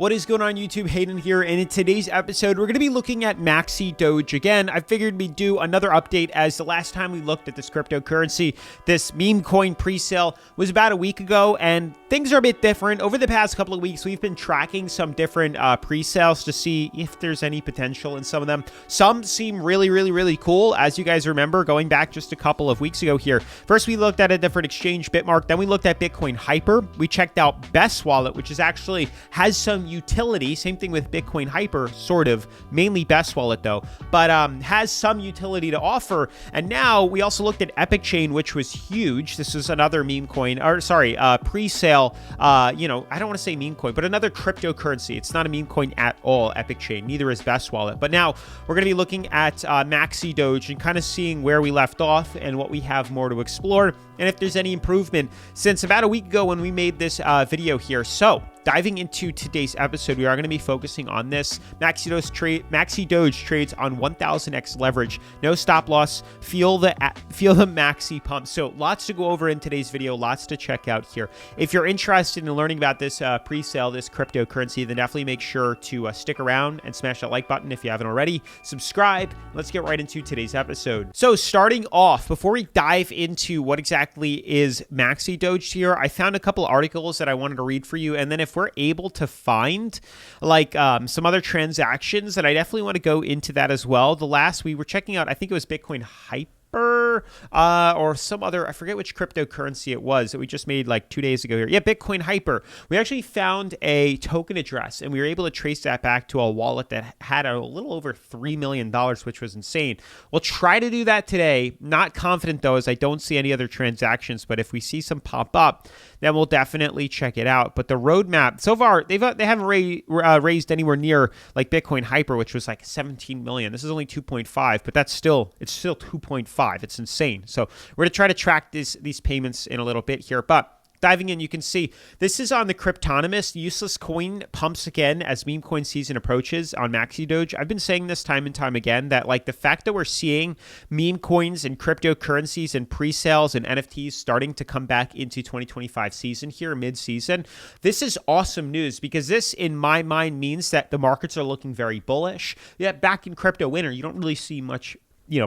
What is going on YouTube? Hayden here, and in today's episode, we're going to be looking at Maxi Doge again. I figured we'd do another update as the last time we looked at this cryptocurrency, this meme coin pre-sale was about a week ago, and things are a bit different. Over the past couple of weeks, we've been tracking some different pre-sales to see if there's any potential in some of them. Some seem really cool, as you guys remember, going back just a couple of weeks ago here. First, we looked at a different exchange, Bitmark, then we looked at Bitcoin Hyper. We checked out Best Wallet, which is actually has some utility. Same thing with Bitcoin Hyper, sort of, mainly Best Wallet though, but has some utility to offer. And now we also looked at Epic Chain, which was huge. This is another meme coin, or sorry, pre-sale, I don't want to say meme coin, but another cryptocurrency. It's not a meme coin at all, Epic Chain, neither is Best Wallet. But now we're going to be looking at Maxi Doge and kind of seeing where we left off and what we have more to explore, and if there's any improvement since about a week ago when we made this video here. So diving into today's episode, we are going to be focusing on this. Maxi Doge trades on 1000x leverage, no stop loss. Feel the Maxi pump. So lots to go over in today's video, lots to check out here. If you're interested in learning about this pre-sale, this cryptocurrency, then definitely make sure to stick around and smash that like button if you haven't already. Subscribe. Let's get right into today's episode. So starting off, before we dive into what exactly is Maxi Doge here, I found a couple articles that I wanted to read for you, and then if we're able to find like some other transactions, then I definitely want to go into that as well. The last we were checking out, I think it was Bitcoin Hyper or some other, I forget which cryptocurrency it was that we just made like 2 days ago here. Yeah, Bitcoin Hyper. We actually found a token address and we were able to trace that back to a wallet that had a little over $3 million, which was insane. We'll try to do that today. Not confident though, as I don't see any other transactions, but if we see some pop up, then we'll definitely check it out. But the roadmap, so far, they haven't raised anywhere near like Bitcoin Hyper, which was like 17 million. This is only 2.5, but it's still 2.5. It's insane. So we're going to try to track these payments in a little bit here, but diving in, you can see this is on the Cryptonomist. Useless coin pumps again as meme coin season approaches on Maxi Doge. I've been saying this time and time again that like the fact that we're seeing meme coins and cryptocurrencies and pre-sales and NFTs starting to come back into 2025 season here, mid-season, this is awesome news because this, in my mind, means that the markets are looking very bullish. Yeah, back in crypto winter, you don't really see much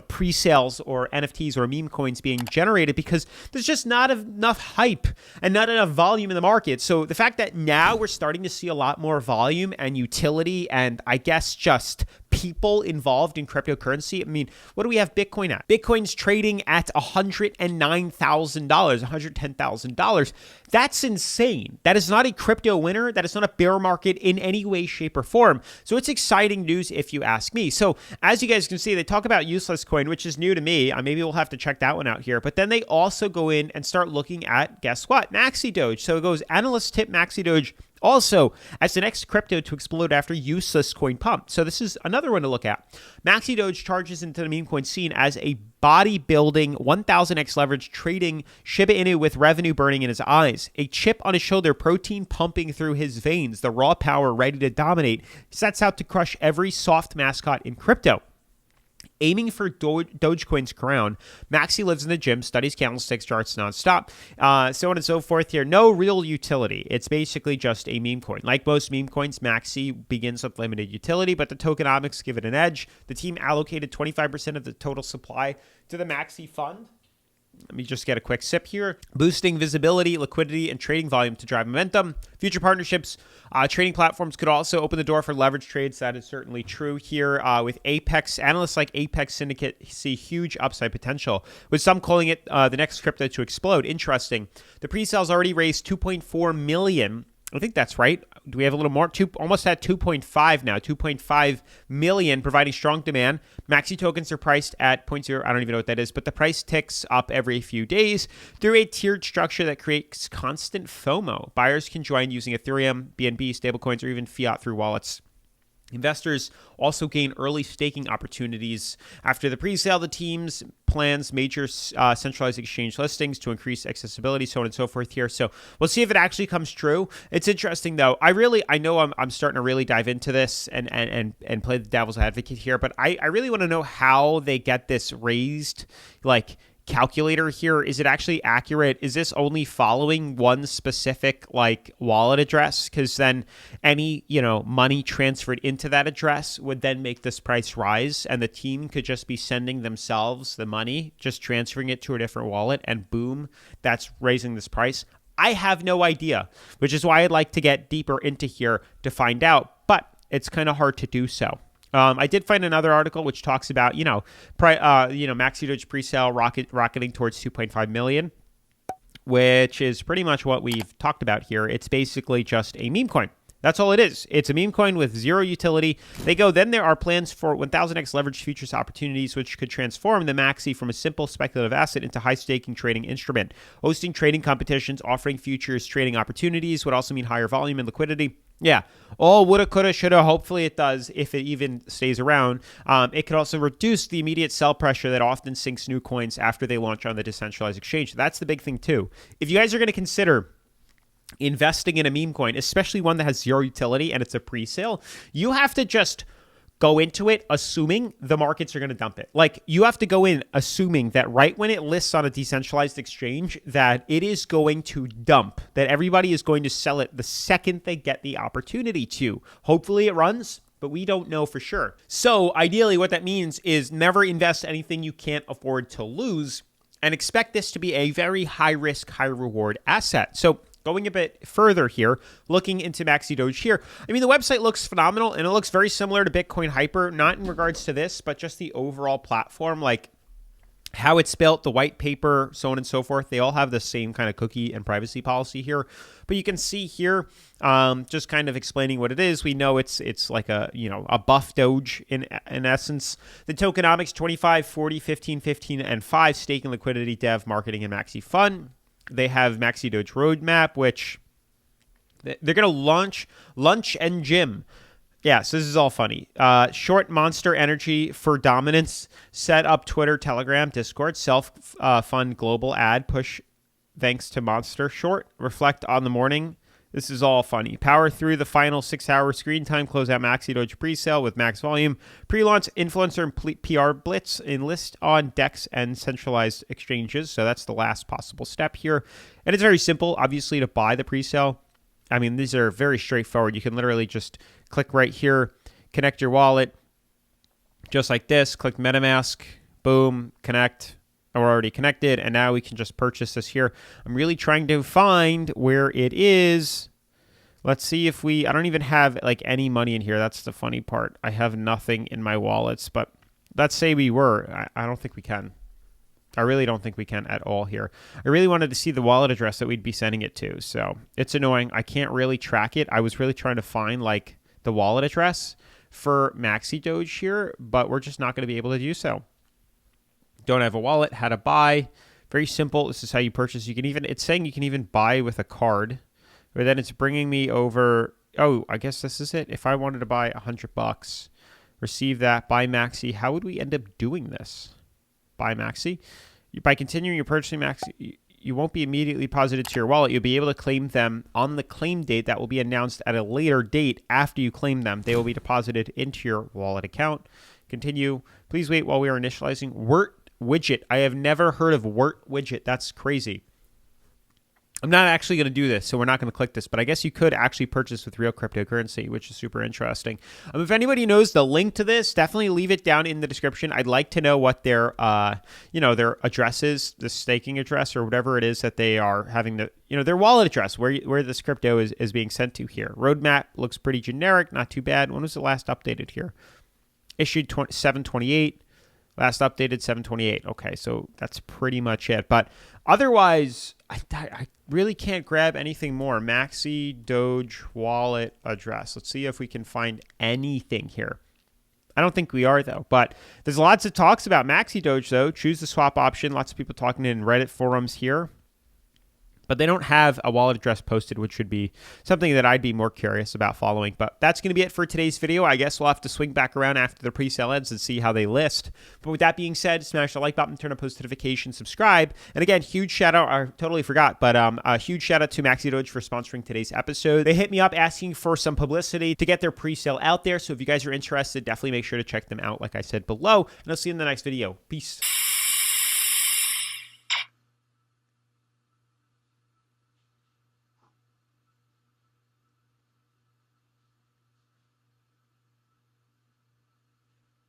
pre-sales or NFTs or meme coins being generated because there's just not enough hype and not enough volume in the market. So the fact that now we're starting to see a lot more volume and utility and I guess just people involved in cryptocurrency. I mean, what do we have Bitcoin at? Bitcoin's trading at $109,000, $110,000. That's insane. That is not a crypto winter. That is not a bear market in any way, shape, or form. So it's exciting news if you ask me. So as you guys can see, they talk about useless coin, which is new to me. Maybe we'll have to check that one out here. But then they also go in and start looking at, guess what? Maxi Doge. So it goes, analysts tip Maxi Doge also as the next crypto to explode after useless coin pump. So this is another one to look at. Maxi Doge charges into the meme coin scene as a bodybuilding 1000x leverage trading Shiba Inu with revenue burning in his eyes. A chip on his shoulder, protein pumping through his veins, the raw power ready to dominate, sets out to crush every soft mascot in crypto. Aiming for Dogecoin's crown, Maxi lives in the gym, studies candlesticks charts nonstop, so on and so forth here. No real utility. It's basically just a meme coin. Like most meme coins, Maxi begins with limited utility, but the tokenomics give it an edge. The team allocated 25% of the total supply to the Maxi fund. Let me just get a quick sip here. Boosting visibility, liquidity, and trading volume to drive momentum. Future partnerships, trading platforms could also open the door for leverage trades. That is certainly true here with Apex. Analysts like Apex Syndicate see huge upside potential, with some calling it the next crypto to explode. Interesting. The pre-sales already raised 2.4 million. I think that's right. Do we have a little more? Almost at 2.5 now, 2.5 million, providing strong demand. Maxi tokens are priced at 0.0. I don't even know what that is, but the price ticks up every few days through a tiered structure that creates constant FOMO. Buyers can join using Ethereum, BNB, stablecoins, or even fiat through wallets. Investors also gain early staking opportunities. After the pre-sale, the teams plans major centralized exchange listings to increase accessibility, so on and so forth here. So we'll see if it actually comes true. It's interesting though. I know I'm starting to really dive into this and play the devil's advocate here, but I really want to know how they get this raised, like calculator here, is it actually accurate? Is this only following one specific like wallet address? Because then any, money transferred into that address would then make this price rise, and the team could just be sending themselves the money, just transferring it to a different wallet, and boom, that's raising this price. I have no idea, which is why I'd like to get deeper into here to find out, but it's kind of hard to do so. I did find another article which talks about, Maxi Doge presale rocketing towards 2.5 million, which is pretty much what we've talked about here. It's basically just a meme coin. That's all it is. It's a meme coin with zero utility. Then there are plans for 1000x leveraged futures opportunities, which could transform the Maxi from a simple speculative asset into high-staking trading instrument. Hosting trading competitions, offering futures trading opportunities would also mean higher volume and liquidity. Yeah, all woulda, coulda, shoulda. Hopefully it does if it even stays around. It could also reduce the immediate sell pressure that often sinks new coins after they launch on the decentralized exchange. That's the big thing too. If you guys are going to consider investing in a meme coin, especially one that has zero utility and it's a pre-sale, you have to just go into it assuming the markets are going to dump it. Like, you have to go in assuming that right when it lists on a decentralized exchange that it is going to dump, that everybody is going to sell it the second they get the opportunity to. Hopefully it runs, but we don't know for sure. So ideally what that means is never invest anything you can't afford to lose, and expect this to be a very high risk, high reward asset. So going a bit further here, looking into Maxi Doge here, I mean, the website looks phenomenal, and it looks very similar to Bitcoin Hyper, not in regards to this, but just the overall platform, like how it's built, the white paper, so on and so forth. They all have the same kind of cookie and privacy policy here. But you can see here, just kind of explaining what it is. We know it's like a buff Doge in essence. The tokenomics 25, 40, 15, 15, and 5 staking, liquidity, dev, marketing, and Maxi Fund. They have Maxi Doge roadmap, which they're going to launch lunch and gym. Yeah, so this is all funny. Short Monster Energy for dominance. Set up Twitter, Telegram, Discord. Self-fund global ad push thanks to Monster. Short. Reflect on the morning. This is all funny. Power through the final 6-hour screen time. Close out Maxi Doge presale with max volume. Pre-launch influencer and PR blitz. Enlist on DEX and centralized exchanges. So that's the last possible step here. And it's very simple, obviously, to buy the presale. I mean, these are very straightforward. You can literally just click right here, connect your wallet, just like this. Click MetaMask, boom, connect. We're already connected, and now we can just purchase this here. I'm really trying to find where it is. Let's see if I don't even have like any money in here. That's the funny part. I have nothing in my wallets, but let's say we were. I don't think we can. I really don't think we can at all here. I really wanted to see the wallet address that we'd be sending it to, so it's annoying. I can't really track it. I was really trying to find like the wallet address for Maxi Doge here, but we're just not going to be able to do so. Don't have a wallet. How to buy? Very simple. This is how you purchase. It's saying you can even buy with a card, but then it's bringing me over. Oh, I guess this is it. If I wanted to buy $100, receive that, buy Maxi. How would we end up doing this? Buy Maxi. By continuing your purchasing Maxi, you won't be immediately deposited to your wallet. You'll be able to claim them on the claim date that will be announced at a later date. After you claim them, they will be deposited into your wallet account. Continue. Please wait while we are initializing Wirt widget. I have never heard of Wirt widget. That's crazy. I'm not actually going to do this, so we're not going to click this, but I guess you could actually purchase with real cryptocurrency, which is super interesting. If anybody knows the link to this, definitely leave it down in the description. I'd like to know what their address is, the staking address or whatever it is that they are having their wallet address, where this crypto is being sent to here. Roadmap looks pretty generic, not too bad. When was it last updated here? Issued 7/28. Last updated 7/28. Okay, so that's pretty much it. But otherwise, I really can't grab anything more. Maxi Doge wallet address. Let's see if we can find anything here. I don't think we are, though. But there's lots of talks about Maxi Doge, though. Choose the swap option. Lots of people talking in Reddit forums here. But they don't have a wallet address posted, which would be something that I'd be more curious about following. But that's going to be it for today's video. I guess we'll have to swing back around after the pre-sale ends and see how they list. But with that being said, smash the like button, turn on post notifications, subscribe. And again, huge shout out. I totally forgot, but a huge shout out to Maxi Doge for sponsoring today's episode. They hit me up asking for some publicity to get their pre-sale out there. So if you guys are interested, definitely make sure to check them out, like I said below. And I'll see you in the next video. Peace.